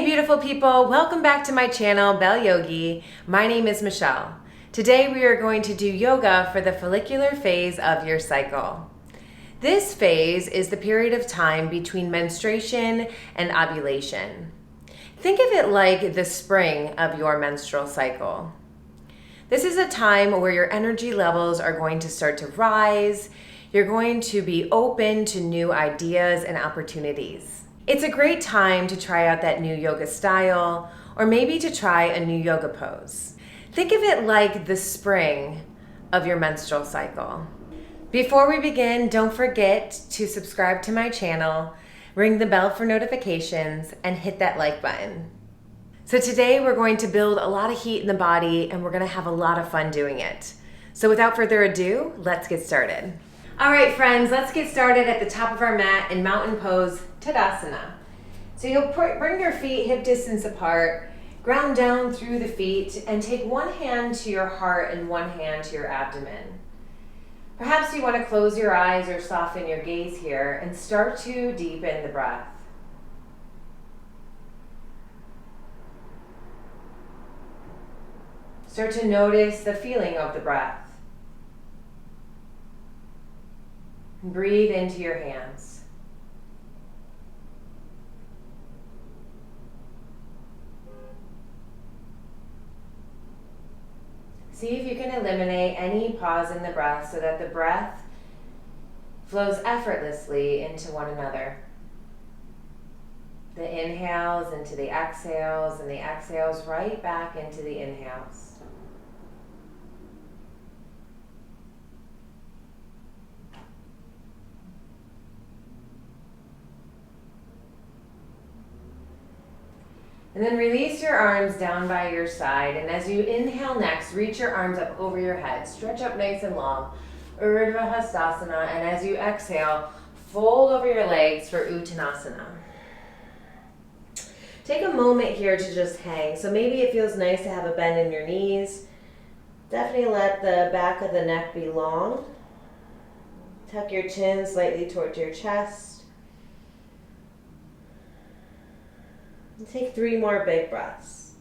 Hey beautiful people, welcome back to my channel, Bell Yogi. My name is Michelle. Today we are going to do yoga for the follicular phase of your cycle. This phase is the period of time between menstruation and ovulation. Think of it like the spring of your menstrual cycle. This is a time where your energy levels are going to start to rise. You're going to be open to new ideas and opportunities. It's a great time to try out that new yoga style, or maybe to try a new yoga pose. Think of it like the spring of your menstrual cycle. Before we begin, don't forget to subscribe to my channel, ring the bell for notifications, and hit that like button. So today we're going to build a lot of heat in the body, and we're going to have a lot of fun doing it. So without further ado, let's get started. All right, friends, let's get started at the top of our mat in mountain pose, Tadasana. So you'll bring your feet hip distance apart, ground down through the feet, and take one hand to your heart and one hand to your abdomen. Perhaps you want to close your eyes or soften your gaze here and start to deepen the breath. Start to notice the feeling of the breath. Breathe into your hands. See if you can eliminate any pause in the breath so that the breath flows effortlessly into one another. The inhales into the exhales, and the exhales right back into the inhales. And then release your arms down by your side. And as you inhale next, reach your arms up over your head. Stretch up nice and long. Urdhva Hastasana. And as you exhale, fold over your legs for Uttanasana. Take a moment here to just hang. So maybe it feels nice to have a bend in your knees. Definitely let the back of the neck be long. Tuck your chin slightly towards your chest. Take 3 more big breaths.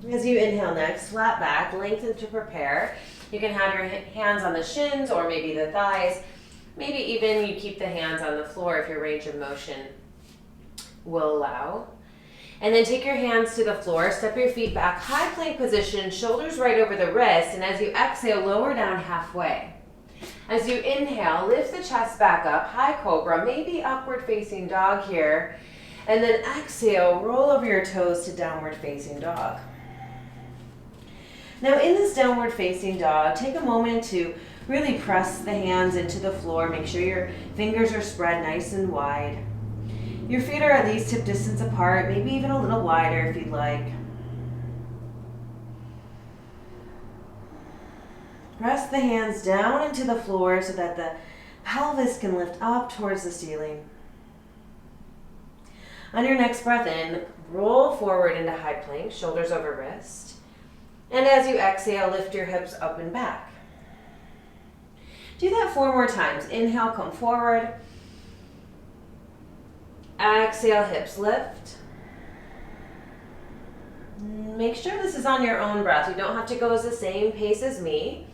As you inhale next, flat back, lengthen to prepare. You can have your hands on the shins or maybe the thighs. Maybe even you keep the hands on the floor if your range of motion will allow. And then take your hands to the floor, step your feet back, high plank position, shoulders right over the wrist, and as you exhale, lower down halfway. As you inhale, lift the chest back up, high cobra, maybe upward facing dog here, and then exhale, roll over your toes to downward facing dog. Now in this downward facing dog, take a moment to really press the hands into the floor, make sure your fingers are spread nice and wide. Your feet are at least hip distance apart, maybe even a little wider if you'd like. Press the hands down into the floor so that the pelvis can lift up towards the ceiling. On your next breath in, roll forward into high plank, shoulders over wrist. And as you exhale, lift your hips up and back. Do that 4 more times. Inhale, come forward. Exhale, hips lift. Make sure this is on your own breath. You don't have to go at the same pace as me.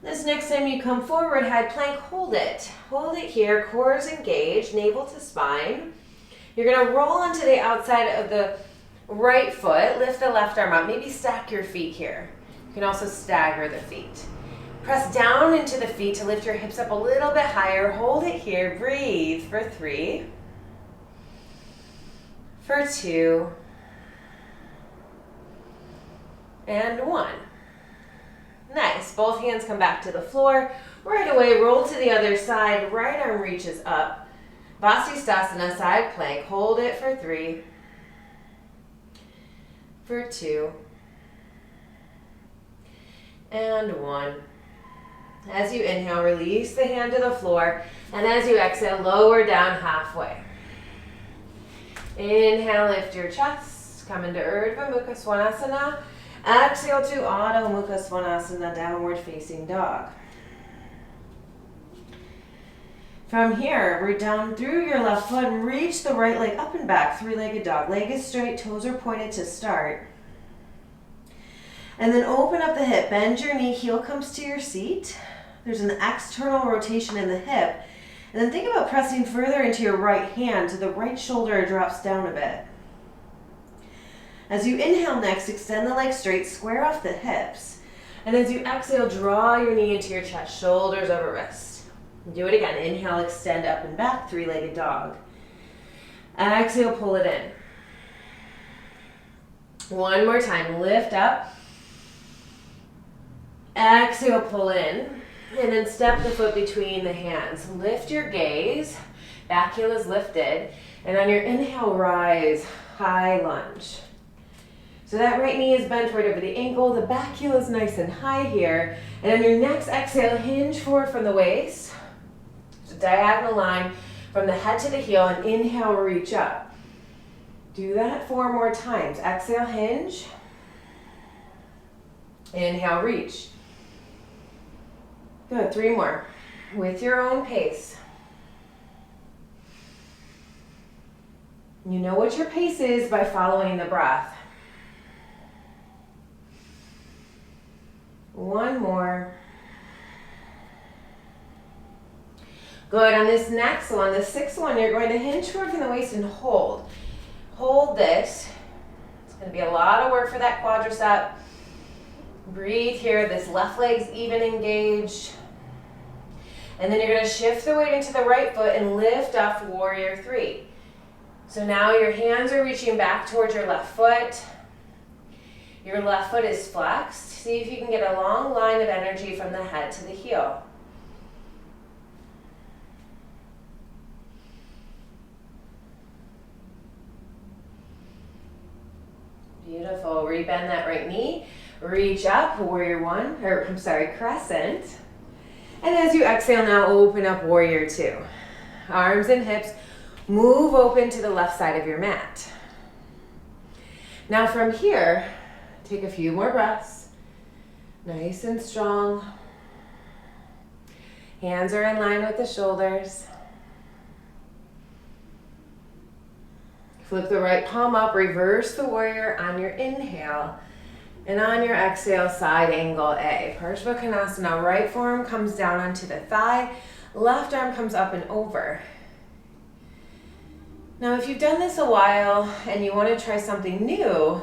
This next time you come forward, high plank, hold it. Hold it here, core is engaged, navel to spine. You're gonna roll onto the outside of the right foot, lift the left arm up, maybe stack your feet here. You can also stagger the feet. Press down into the feet to lift your hips up a little bit higher. Hold it here, breathe for 3, for 2, and 1. Nice, both hands come back to the floor. Right away, roll to the other side, right arm reaches up. Vasisthasana, side plank, hold it for 3, for 2, and 1. As you inhale, release the hand to the floor. And as you exhale, lower down halfway. Inhale, lift your chest. Come into Urdhva Mukha Svanasana. Exhale to Adho Mukha Svanasana, downward facing dog. From here, root down through your left foot and reach the right leg up and back, three-legged dog. Leg is straight, toes are pointed to start. And then open up the hip, bend your knee, heel comes to your seat. There's an external rotation in the hip. And then think about pressing further into your right hand so the right shoulder drops down a bit. As you inhale next, extend the legs straight, square off the hips. And as you exhale, draw your knee into your chest, shoulders over wrist. Do it again. Inhale, extend up and back, three-legged dog. Exhale, pull it in. One more time. Lift up. Exhale, pull in. And then step the foot between the hands. Lift your gaze. Back heel is lifted. And on your inhale, rise. High lunge. So that right knee is bent right over the ankle. The back heel is nice and high here. And on your next exhale, hinge forward from the waist. Diagonal line from the head to the heel, and inhale, reach up. Do that 4 more times. Exhale, hinge. Inhale, reach. Good, 3 more. With your own pace. You know what your pace is by following the breath. 1 more. Good, on this next one, the 6th one, you're going to hinge forward from the waist and hold. Hold this. It's going to be a lot of work for that quadricep. Breathe here, this left leg's even engaged. And then you're going to shift the weight into the right foot and lift off warrior 3. So now your hands are reaching back towards your left foot. Your left foot is flexed. See if you can get a long line of energy from the head to the heel. Beautiful. Rebend that right knee. Reach up, warrior 1, crescent. And as you exhale now, open up warrior 2. Arms and hips move open to the left side of your mat. Now from here, take a few more breaths. Nice and strong. Hands are in line with the shoulders. Flip the right palm up, reverse the warrior on your inhale. And on your exhale, side angle A. Parshvakonasana, right forearm comes down onto the thigh, left arm comes up and over. Now if you've done this a while and you want to try something new,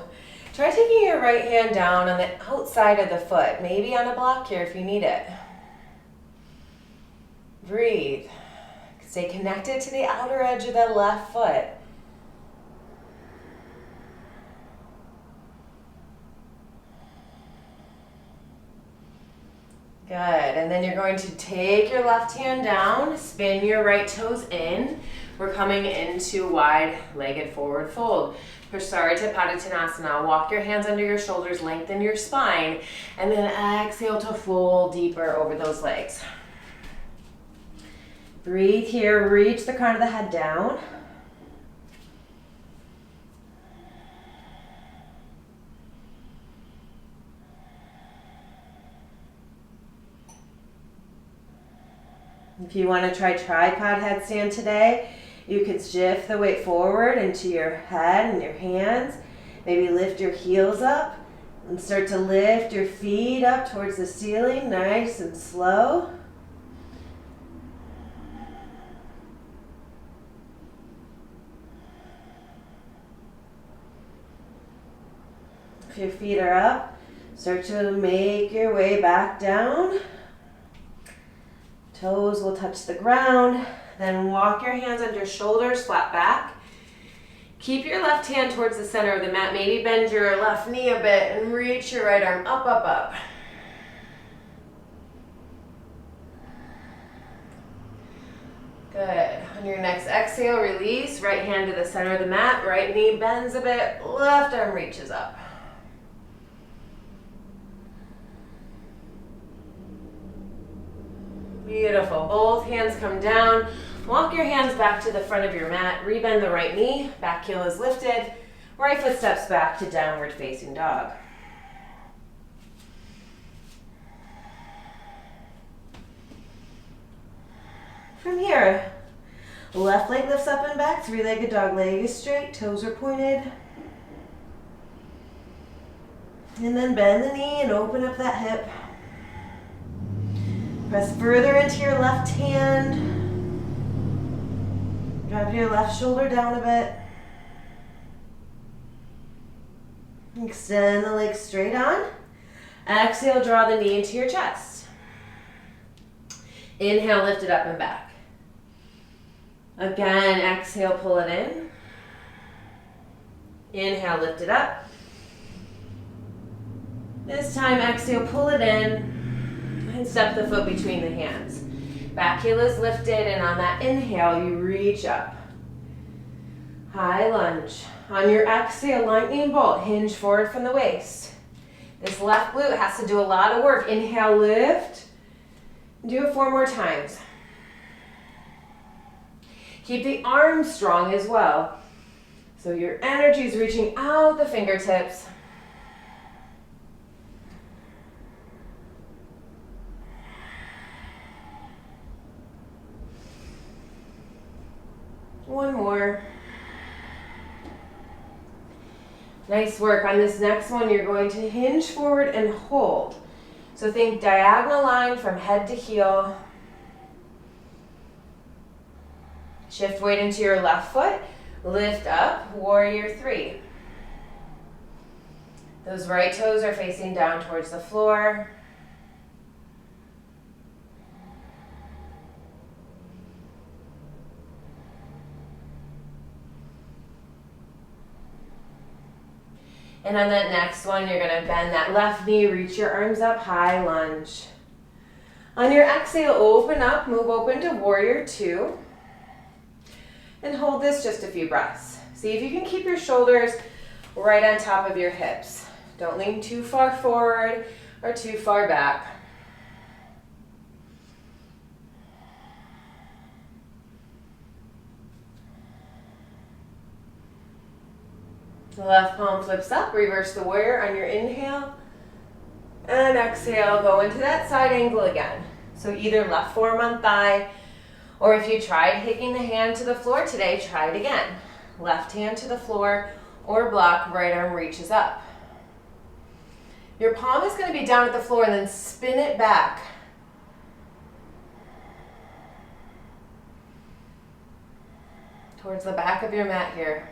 try taking your right hand down on the outside of the foot, maybe on a block here if you need it. Breathe. Stay connected to the outer edge of that left foot. Good, and then you're going to take your left hand down, spin your right toes in. We're coming into wide-legged forward fold. Prasarita Padottanasana. Walk your hands under your shoulders, lengthen your spine, and then exhale to fold deeper over those legs. Breathe here, reach the crown of the head down. If you want to try tripod headstand today, you could shift the weight forward into your head and your hands. Maybe lift your heels up and start to lift your feet up towards the ceiling, nice and slow. If your feet are up, start to make your way back down. Toes will touch the ground. Then walk your hands under shoulders, flat back. Keep your left hand towards the center of the mat. Maybe bend your left knee a bit and reach your right arm up, up, up. Good. On your next exhale, release. Right hand to the center of the mat. Right knee bends a bit. Left arm reaches up. Beautiful. Both hands come down. Walk your hands back to the front of your mat. Rebend the right knee. Back heel is lifted. Right foot steps back to downward facing dog. From here, left leg lifts up and back. Three-legged dog, leg is straight. Toes are pointed. And then bend the knee and open up that hip. Press further into your left hand. Drop your left shoulder down a bit. Extend the leg straight on. Exhale, draw the knee into your chest. Inhale, lift it up and back. Again, exhale, pull it in. Inhale, lift it up. This time, exhale, pull it in and step the foot between the hands. Back heel is lifted, and on that inhale, you reach up. High lunge. On your exhale, lightning bolt, hinge forward from the waist. This left glute has to do a lot of work. Inhale, lift. Do it 4 more times. Keep the arms strong as well. So your energy is reaching out the fingertips. One more. Nice work. On this next one, you're going to hinge forward and hold. So think diagonal line from head to heel. Shift weight into your left foot. Lift up, warrior 3. Those right toes are facing down towards the floor. And on that next one, you're going to bend that left knee, reach your arms up, high lunge. On your exhale, open up, move open to warrior 2. And hold this just a few breaths. See if you can keep your shoulders right on top of your hips. Don't lean too far forward or too far back. The left palm flips up, reverse the warrior on your inhale. And exhale, go into that side angle again. So either left forearm on thigh, or if you tried taking the hand to the floor today, try it again. Left hand to the floor or block, right arm reaches up. Your palm is going to be down at the floor and then spin it back. Towards the back of your mat here.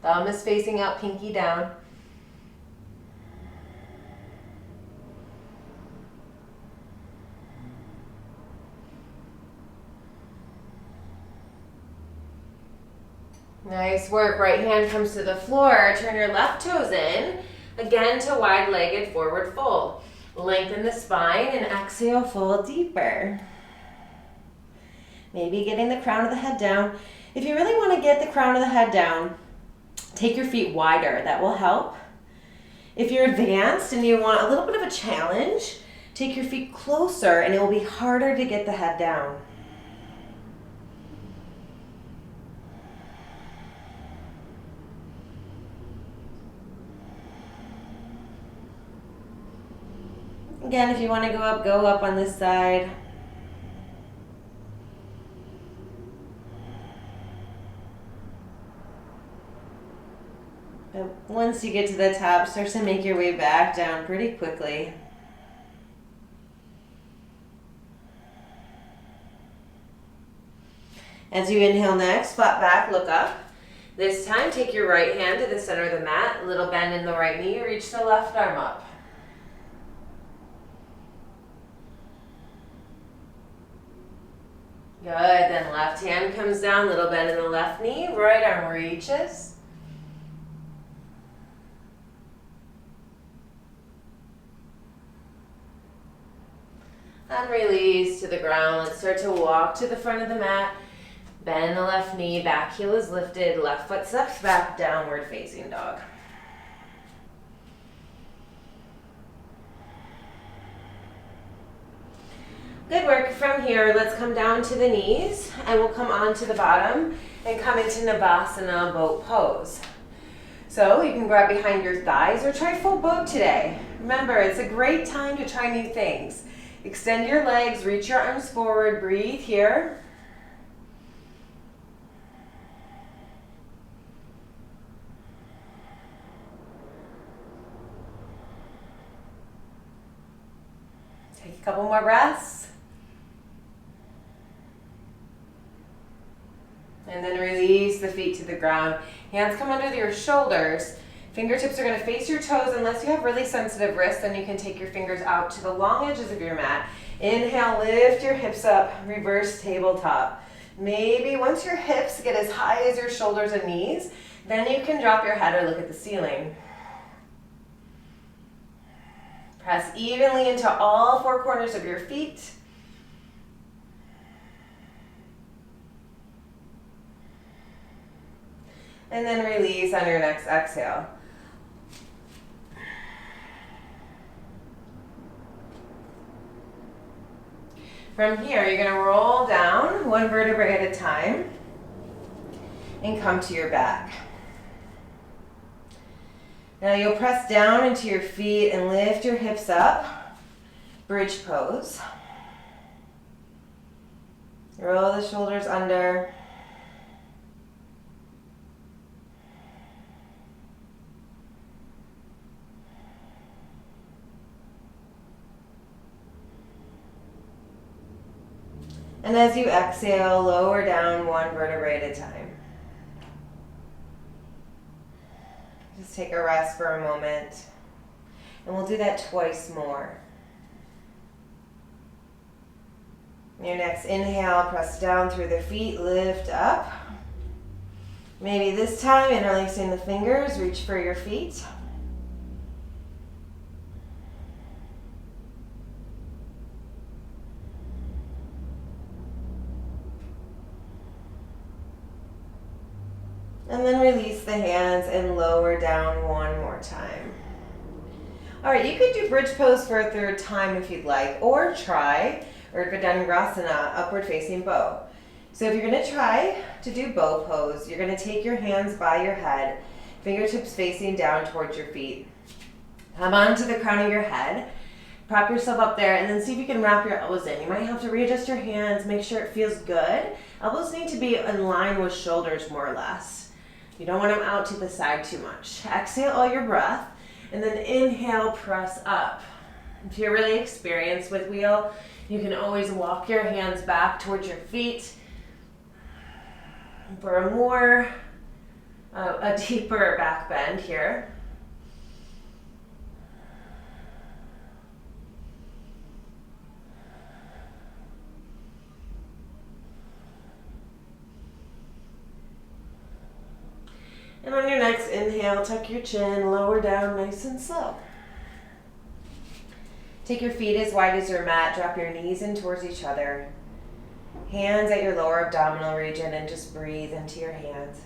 Thumb is facing out, pinky down. Nice work. Right hand comes to the floor. Turn your left toes in. Again to wide-legged forward fold. Lengthen the spine and exhale, fold deeper. Maybe getting the crown of the head down. If you really want to get the crown of the head down, take your feet wider. That will help. If you're advanced and you want a little bit of a challenge, take your feet closer and it will be harder to get the head down. Again, if you want to go up on this side. But once you get to the top, start to make your way back down pretty quickly. As you inhale next, flat back, look up. This time, take your right hand to the center of the mat, little bend in the right knee, reach the left arm up. Good, then left hand comes down, little bend in the left knee, right arm reaches. And release to the ground. Let's start to walk to the front of the mat. Bend the left knee, back heel is lifted, left foot steps back, downward facing dog. Good work. From here, let's come down to the knees and we'll come onto the bottom and come into Navasana boat pose. So you can grab behind your thighs or try full boat today. Remember, it's a great time to try new things. Extend your legs, reach your arms forward, breathe here. Take a couple more breaths. And then release the feet to the ground. Hands come under your shoulders. Fingertips are going to face your toes. Unless you have really sensitive wrists, then you can take your fingers out to the long edges of your mat. Inhale, lift your hips up, reverse tabletop. Maybe once your hips get as high as your shoulders and knees, then you can drop your head or look at the ceiling. Press evenly into all four corners of your feet. And then release on your next exhale. From here, you're going to roll down one vertebrae at a time and come to your back. Now you'll press down into your feet and lift your hips up. Bridge pose. Roll the shoulders under. And as you exhale, lower down one vertebrae at a time. Just take a rest for a moment. And we'll do that twice more. Your next inhale, press down through the feet, lift up. Maybe this time, interlacing the fingers, reach for your feet. And then release the hands and lower down one more time. All right, you could do bridge pose for a third time if you'd like, or try Urdhva upward facing bow. So if you're gonna try to do bow pose, you're gonna take your hands by your head, fingertips facing down towards your feet. Come onto the crown of your head, prop yourself up there, and then see if you can wrap your elbows in. You might have to readjust your hands, make sure it feels good. Elbows need to be in line with shoulders more or less. You don't want them out to the side too much. Exhale all your breath, and then inhale, press up. If you're really experienced with wheel, you can always walk your hands back towards your feet for a deeper back bend here. And on your next inhale, tuck your chin, lower down nice and slow. Take your feet as wide as your mat, drop your knees in towards each other. Hands at your lower abdominal region and just breathe into your hands.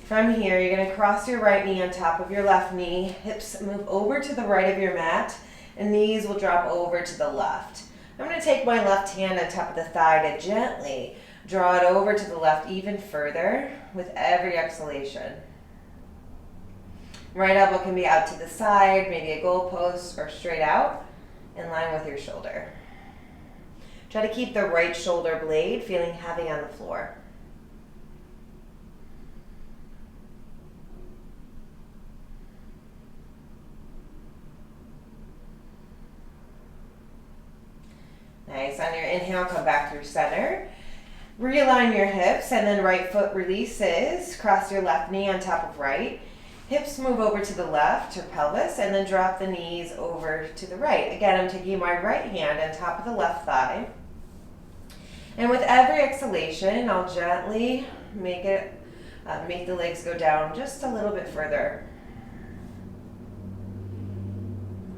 From here, you're going to cross your right knee on top of your left knee. Hips move over to the right of your mat, and knees will drop over to the left. I'm going to take my left hand on top of the thigh to gently draw it over to the left even further with every exhalation. Right elbow can be out to the side, maybe a goalpost, or straight out, in line with your shoulder. Try to keep the right shoulder blade feeling heavy on the floor. Nice. On your inhale, come back through center. Realign your hips, and then right foot releases. Cross your left knee on top of right. Hips move over to the left, or pelvis, and then drop the knees over to the right. Again, I'm taking my right hand on top of the left thigh. And with every exhalation, I'll gently make the legs go down just a little bit further.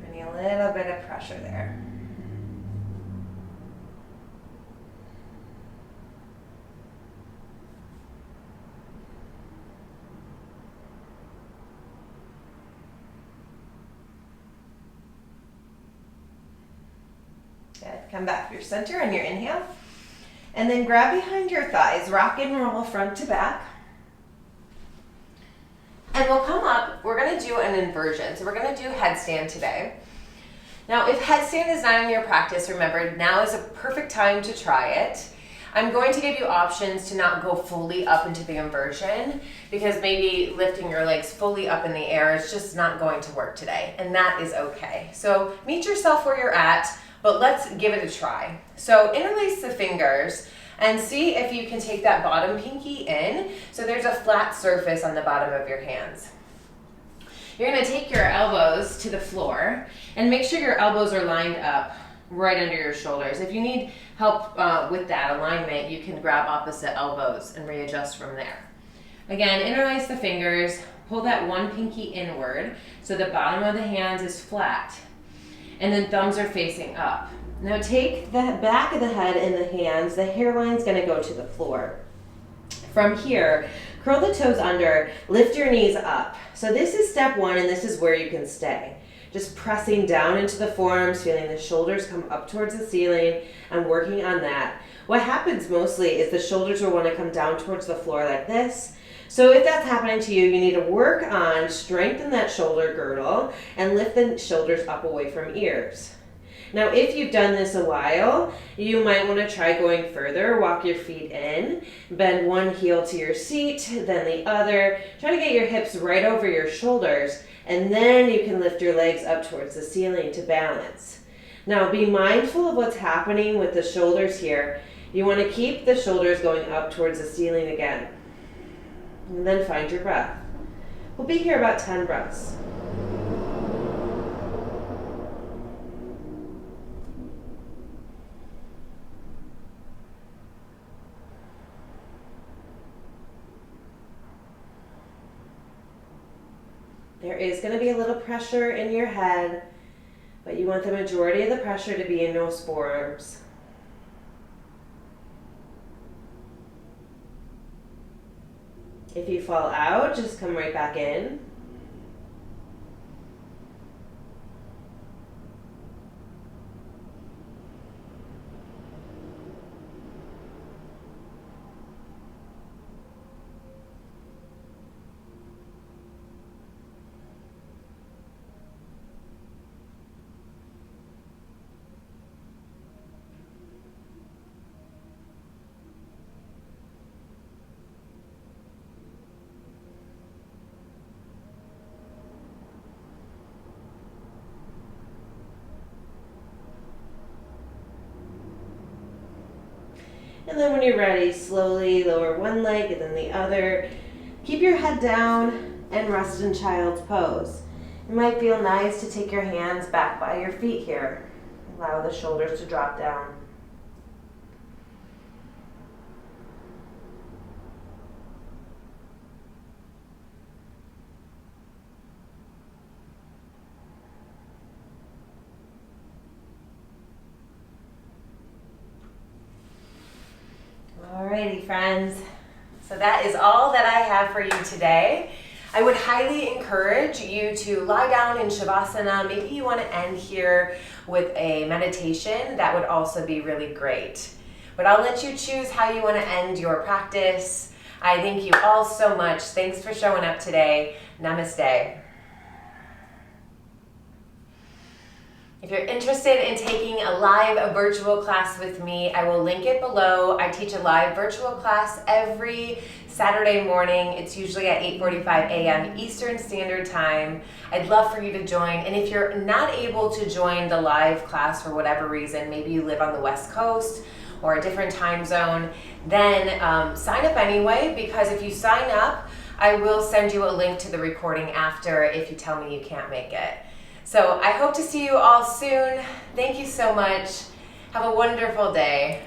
Putting a little bit of pressure there. Come back to your center on your inhale. And then grab behind your thighs, rock and roll front to back. And we'll come up, we're gonna do an inversion. So we're gonna do headstand today. Now, if headstand is not in your practice, remember, now is a perfect time to try it. I'm going to give you options to not go fully up into the inversion because maybe lifting your legs fully up in the air is just not going to work today, and that is okay. So meet yourself where you're at, but let's give it a try. So interlace the fingers and see if you can take that bottom pinky in. So there's a flat surface on the bottom of your hands. You're gonna take your elbows to the floor and make sure your elbows are lined up right under your shoulders. If you need help with that alignment, you can grab opposite elbows and readjust from there. Again, interlace the fingers, pull that one pinky inward so the bottom of the hands is flat, and then thumbs are facing up. Now take the back of the head in the hands, the hairline's gonna go to the floor. From here, curl the toes under, lift your knees up. So this is step one, and this is where you can stay. Just pressing down into the forearms, feeling the shoulders come up towards the ceiling and working on that. What happens mostly is the shoulders will want to come down towards the floor like this. So if that's happening to you, you need to work on strengthen that shoulder girdle and lift the shoulders up away from ears. Now, if you've done this a while, you might want to try going further. Walk your feet in, bend one heel to your seat, then the other. Try to get your hips right over your shoulders, and then you can lift your legs up towards the ceiling to balance. Now, be mindful of what's happening with the shoulders here. You want to keep the shoulders going up towards the ceiling again. And then find your breath. We'll be here about 10 breaths. There is going to be a little pressure in your head, but you want the majority of the pressure to be in those forearms. If you fall out, just come right back in. And then when you're ready, slowly lower one leg and then the other. Keep your head down and rest in child's pose. It might feel nice to take your hands back by your feet here. Allow the shoulders to drop down. Alrighty, friends. So that is all that I have for you today. I would highly encourage you to lie down in Shavasana. Maybe you want to end here with a meditation. That would also be really great. But I'll let you choose how you want to end your practice. I thank you all so much. Thanks for showing up today. Namaste. If you're interested in taking a live virtual class with me, I will link it below. I teach a live virtual class every Saturday morning. It's usually at 8:45 a.m. Eastern Standard Time. I'd love for you to join. And if you're not able to join the live class for whatever reason, maybe you live on the West Coast or a different time zone, then sign up anyway, because if you sign up, I will send you a link to the recording after if you tell me you can't make it. So I hope to see you all soon. Thank you so much. Have a wonderful day.